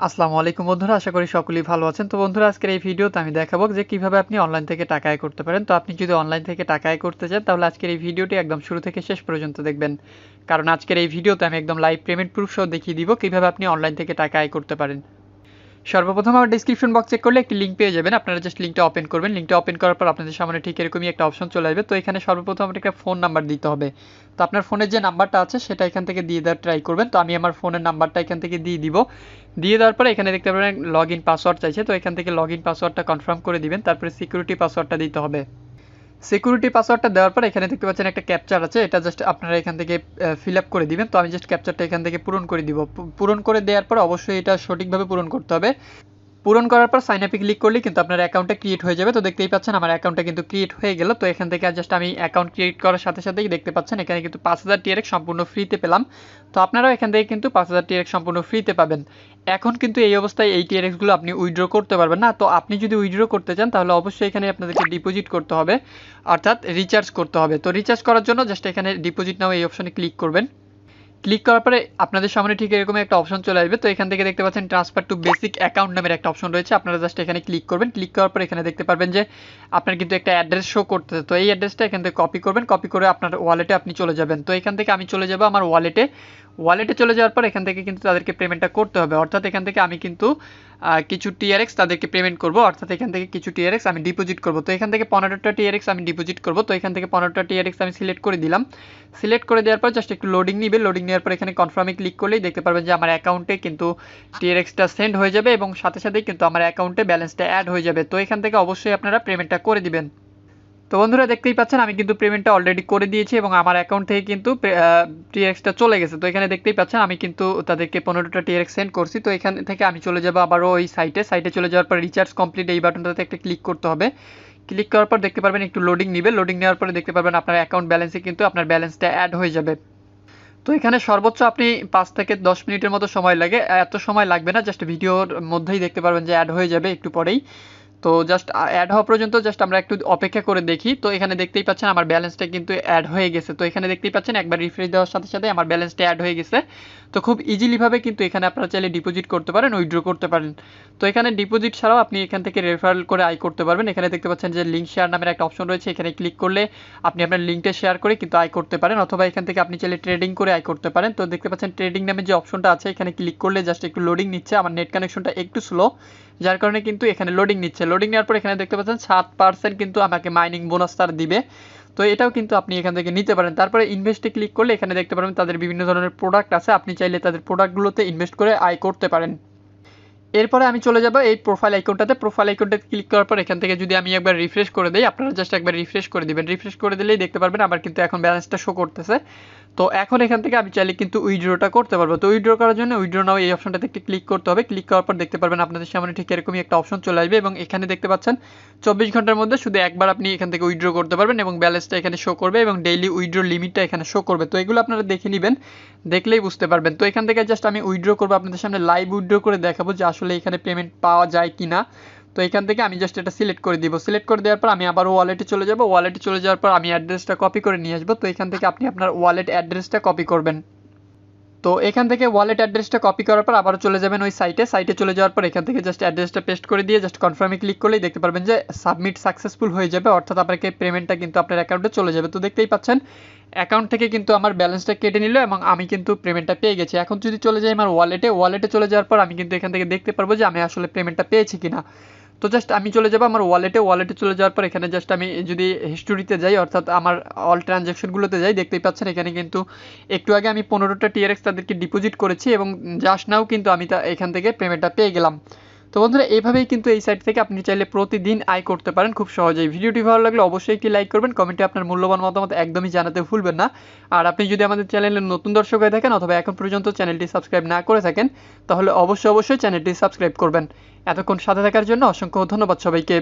আসসালামু আলাইকুম বন্ধুরা, আশা করি সকলেই ভালো আছেন। তো বন্ধুরা, আজকের এই ভিডিওতে আমি দেখাবো যে কিভাবে আপনি অনলাইন থেকে টাকা আয় করতে পারেন। তো আপনি যদি অনলাইন থেকে টাকা আয় করতে চান তাহলে আজকের এই ভিডিওটি একদম শুরু থেকে শেষ পর্যন্ত দেখবেন, কারণ আজকের এই ভিডিওতে আমি একদম লাইভ পেমেন্ট প্রুফ সহ দেখিয়ে দিব কিভাবে আপনি অনলাইন থেকে টাকা আয় করতে পারেন। সর্বপ্রথম আমার ডেসক্রিপশন বক্স চেক করলে একটি লিঙ্ক পেয়ে যাবেন। আপনারা জাস্ট লিঙ্কটা ওপেন করবেন। লিঙ্কটা ওপেন করার পর আপনাদের সামনে ঠিক এরকমই একটা অপশন চলে আসবে। তো এখানে সর্বপ্রথম আপনাকে একটা ফোন নাম্বার দিতে হবে। তো আপনার ফোনের যে নাম্বারটা আছে সেটা এখান থেকে দিয়ে দেওয়ার ট্রাই করবেন। তো আমি আমার ফোনের নাম্বারটা এখান থেকে দিয়ে দিব। দিয়ে দেওয়ার পরে এখানে দেখতে পাবেন লগ ইন পাসওয়ার্ড চাইছে। তো এখান থেকে লগ ইন পাসওয়ার্ডটা কনফার্ম করে দিবেন। তারপরে সিকিউরিটি পাসওয়ার্ডটা দিতে হবে। সিকিউরিটি পাসওয়ার্ডটা দেওয়ার পর এখানে দেখতে পাচ্ছেন একটা ক্যাপচার আছে, এটা জাস্ট আপনারা এখান থেকে ফিল আপ করে দিবেন। তো আমি জাস্ট ক্যাপচারটা এখান থেকে পূরণ করে দিব। পূরণ করে দেওয়ার পর অবশ্যই এটা সঠিকভাবে পূরণ করতে হবে। পূরণ করার পর সাইন আপে ক্লিক করলে কিন্তু আপনার অ্যাকাউন্টটা ক্রিয়েট হয়ে যাবে। তো দেখতেই পাচ্ছেন আমার অ্যাকাউন্টটা কিন্তু ক্রিয়েট হয়ে গেল। তো এখান থেকে জাস্ট আমি অ্যাকাউন্ট ক্রিয়েট করার সাথে সাথেই দেখতে পাচ্ছেন এখানে কিন্তু 5000 TRX সম্পূর্ণ ফ্রিতে পেলাম। তো আপনারাও এখান থেকে কিন্তু 5000 TRX সম্পূর্ণ ফ্রিতে পাবেন। এখন কিন্তু এই অবস্থায় এই TRX গুলো আপনি উইথড্র করতে পারবেন না। তো আপনি যদি উইথড্র করতে চান তাহলে অবশ্যই এখানে আপনাদেরকে ডিপোজিট করতে হবে, অর্থাৎ রিচার্জ করতে হবে। তো রিচার্জ করার জন্য জাস্ট এখানে ডিপোজিট নাও এই অপশনে ক্লিক করবেন। ক্লিক করার পরে আপনাদের সামনে ঠিক এরকম একটা অপশন চলে আসবে। তো এখান থেকে দেখতে পাচ্ছেন ট্রান্সফার টু বেসিক অ্যাকাউন্ট নামের একটা অপশন রয়েছে। আপনারা জাস্ট এখানে ক্লিক করবেন। ক্লিক করার পর এখানে দেখতে পারবেন যে আপনার কিন্তু একটা অ্যাড্রেস শো করতেছে। তো এই অ্যাড্রেসটা এখান থেকে কপি করবেন। কপি করে আপনার ওয়ালেটে আপনি চলে যাবেন। তো এখান থেকে আমি চলে যাব আমার ওয়ালেটে চলে যাওয়ার পর এখান থেকে কিন্তু তাদেরকে পেমেন্টটা করতে হবে। অর্থাৎ এখান থেকে আমি কিন্তু কিছু TRX তাদেরকে পেমেন্ট করব, অর্থাৎ এখান থেকে কিছু TRX আমি ডিপোজিট করব। তো এখান থেকে 15টা TRX আমি ডিপোজিট করব। তো এখান থেকে 15টা TRX আমি সিলেক্ট করে দিলাম। সিলেক্ট করে দেওয়ার পর জাস্ট একটু লোডিং নিবে। লোডিং নেওয়ার পর এখানে কনফার্মে ক্লিক করলেই দেখতে পারবেন যে আমার অ্যাকাউন্টে কিন্তু TRXটা সেন্ড হয়ে যাবে এবং সাথে সাথেই কিন্তু আমার অ্যাকাউন্টে ব্যালেন্সটা অ্যাড হয়ে যাবে। তো এখান থেকে অবশ্যই আপনারা পেমেন্টটা করে দিবেন। তো বন্ধুরা, দেখতেই পাচ্ছেন আমি কিন্তু পেমেন্টটা অলরেডি করে দিয়েছি এবং আমার অ্যাকাউন্ট থেকে কিন্তু TRXটা চলে গেছে। তো এখানে দেখতেই পাচ্ছেন আমি কিন্তু তাদেরকে 15টা TRX সেন্ড করছি। তো এখান থেকে আমি চলে যাব আবারও ওই সাইটে চলে যাওয়ার পর রিচার্জ কমপ্লিট এই বাটনটাতে একটা ক্লিক করতে হবে। ক্লিক করার পর দেখতে পারবেন একটু লোডিং নিবে। লোডিং নেওয়ার পরে দেখতে পারবেন আপনার অ্যাকাউন্ট ব্যালেন্সে কিন্তু আপনার ব্যালেন্সটা অ্যাড হয়ে যাবে। তো এখানে সর্বোচ্চ আপনি 5 থেকে 10 মিনিটের মতো সময় লাগে। এত সময় লাগবে না, জাস্ট ভিডিওর মধ্যেই দেখতে পারবেন যে অ্যাড হয়ে যাবে একটু পরেই। তো জাস্ট অ্যাড হওয়া পর্যন্ত জাস্ট আমরা একটু অপেক্ষা করে দেখি। তো এখানে দেখতেই পাচ্ছেন আমার ব্যালেন্সটা কিন্তু অ্যাড হয়ে গেছে। তো এখানে দেখতেই পাচ্ছেন একবার রিফ্রেশ দেওয়ার সাথে সাথে আমার ব্যালেন্সটা অ্যাড হয়ে গেছে। তো খুব ইজিলিভাবে কিন্তু এখানে আপনারা চাইলে ডিপোজিট করতে পারেন, উইথড্র করতে পারেন। তো এখানে ডিপোজিট ছাড়াও আপনি এখান থেকে রেফারেল করে আয় করতে পারবেন। এখানে দেখতে পাচ্ছেন যে লিঙ্ক শেয়ার নামের একটা অপশন রয়েছে। এখানে ক্লিক করলে আপনি আপনার লিঙ্কটা শেয়ার করে কিন্তু আয় করতে পারেন, অথবা এখান থেকে আপনি চাইলে ট্রেডিং করে আয় করতে পারেন। তো দেখতে পাচ্ছেন ট্রেডিং নামে যে অপশনটা আছে এখানে ক্লিক করলে জাস্ট একটু লোডিং নিচ্ছে। আমার নেট কানেকশনটা একটু স্লো, যার কারণে কিন্তু এখানে লোডিং নিচ্ছে। লোডিং নেওয়ার পর এখানে দেখতে পাচ্ছেন 7% কিন্তু আমাকে মাইনিং বোনাস তার দিবে। তো এটাও কিন্তু আপনি এখান থেকে নিতে পারেন। তারপরে ইনভেস্টে ক্লিক করলে এখানে দেখতে পারবেন তাদের বিভিন্ন ধরনের প্রোডাক্ট আছে, আপনি চাইলে তাদের প্রোডাক্টগুলোতে ইনভেস্ট করে আয় করতে পারেন। এরপরে আমি চলে যাব এই প্রোফাইল আইকনটাতে। প্রোফাইল আইকনটাতে ক্লিক করার পর এখান থেকে যদি আমি একবার রিফ্রেশ করে দেই, আপনারা জাস্ট একবার রিফ্রেশ করে দিবেন। রিফ্রেশ করে দিলেই দেখতে পারবেন আমার কিন্তু এখন ব্যালেন্সটা শো করতেছে। তো এখন এখান থেকে আমি চাইলে কিন্তু উইথড্রটা করতে পারবো। তো উইথড্র করার জন্য উইথড্র নাও এই অপশনটাতে একটি ক্লিক করতে হবে। ক্লিক করার পর দেখতে পারবেন আপনাদের সামনে ঠিক এরকমই একটা অপশন চলে আসবে এবং এখানে দেখতে পাচ্ছেন 24 ঘন্টার মধ্যে শুধু একবার আপনি এখান থেকে উইথড্র করতে পারবেন এবং ব্যালেন্সটা এখানে শো করবে এবং ডেইলি উইথড্র লিমিটটা এখানে শো করবে। তো এগুলো আপনারা দেখে নেবেন, দেখলেই বুঝতে পারবেন। তো এখান থেকে জাস্ট আমি উইথড্র করবো, আপনাদের সামনে লাইভ উইথড্র করে দেখাবো যে আসলে এখানে পেমেন্ট পাওয়া যায় কিনা। তো এখান থেকে আমি জাস্ট এটা সিলেক্ট করে দিব। সিলেক্ট করে দেওয়ার পর আমি আবার ওয়ালেটে চলে যাব। ওয়ালেটে চলে যাওয়ার পর আমি অ্যাড্রেসটা কপি করে নিয়ে আসবো। তো এখান থেকে আপনি আপনার ওয়ালেট অ্যাড্রেসটা কপি করবেন। তো এখান থেকে ওয়ালেট অ্যাড্রেসটা কপি করার পর আবারও চলে যাবেন ওই সাইটে চলে যাওয়ার পর এখান থেকে জাস্ট অ্যাড্রেসটা পেস্ট করে দিয়ে জাস্ট কনফার্মে ক্লিক করলেই দেখতে পারবেন যে সাবমিট সাকসেসফুল হয়ে যাবে, অর্থাৎ আপনাকে পেমেন্টটা কিন্তু আপনার অ্যাকাউন্টে চলে যাবে। তো দেখতেই পাচ্ছেন অ্যাকাউন্ট থেকে কিন্তু আমার ব্যালেন্সটা কেটে নিল এবং আমি কিন্তু পেমেন্টটা পেয়ে গেছি। এখন যদি চলে যাই আমার ওয়ালেটে চলে যাওয়ার পর আমি কিন্তু এখান থেকে দেখতে পারবো যে আমি আসলে পেমেন্টটা পেয়েছি কিনা। তো জাস্ট আমি চলে যাব আমার ওয়ালেটে চলে যাওয়ার পর এখানে জাস্ট আমি যদি হিস্টোরিতে যাই, অর্থাৎ আমার অল ট্রানজ্যাকশনগুলোতে যাই, দেখতেই পাচ্ছেন এখানে কিন্তু একটু আগে আমি 15টা TRX তাদেরকে ডিপোজিট করেছি এবং জাস্ট নাও কিন্তু আমি এখান থেকে পেমেন্টটা পেয়ে গেলাম। তো বন্ধুরা, এইভাবেই কিন্তু এই সাইট থেকে আপনি চাইলে প্রতিদিন আয় করতে পারেন খুব সহজেই। ভিডিওটি ভালো লাগলে অবশ্যই একটি লাইক করবেন, কমেন্টে আপনার মূল্যবান মতামত একদমই জানাতে ভুলবেন না। আর আপনি যদি আমাদের চ্যানেলে নতুন দর্শক হয়ে থাকেন অথবা এখন পর্যন্ত চ্যানেলটি সাবস্ক্রাইব না করে থাকেন তাহলে অবশ্যই চ্যানেলটি সাবস্ক্রাইব করবেন। এতক্ষণ সাথে থাকার জন্য অসংখ্য ধন্যবাদ সবাইকে।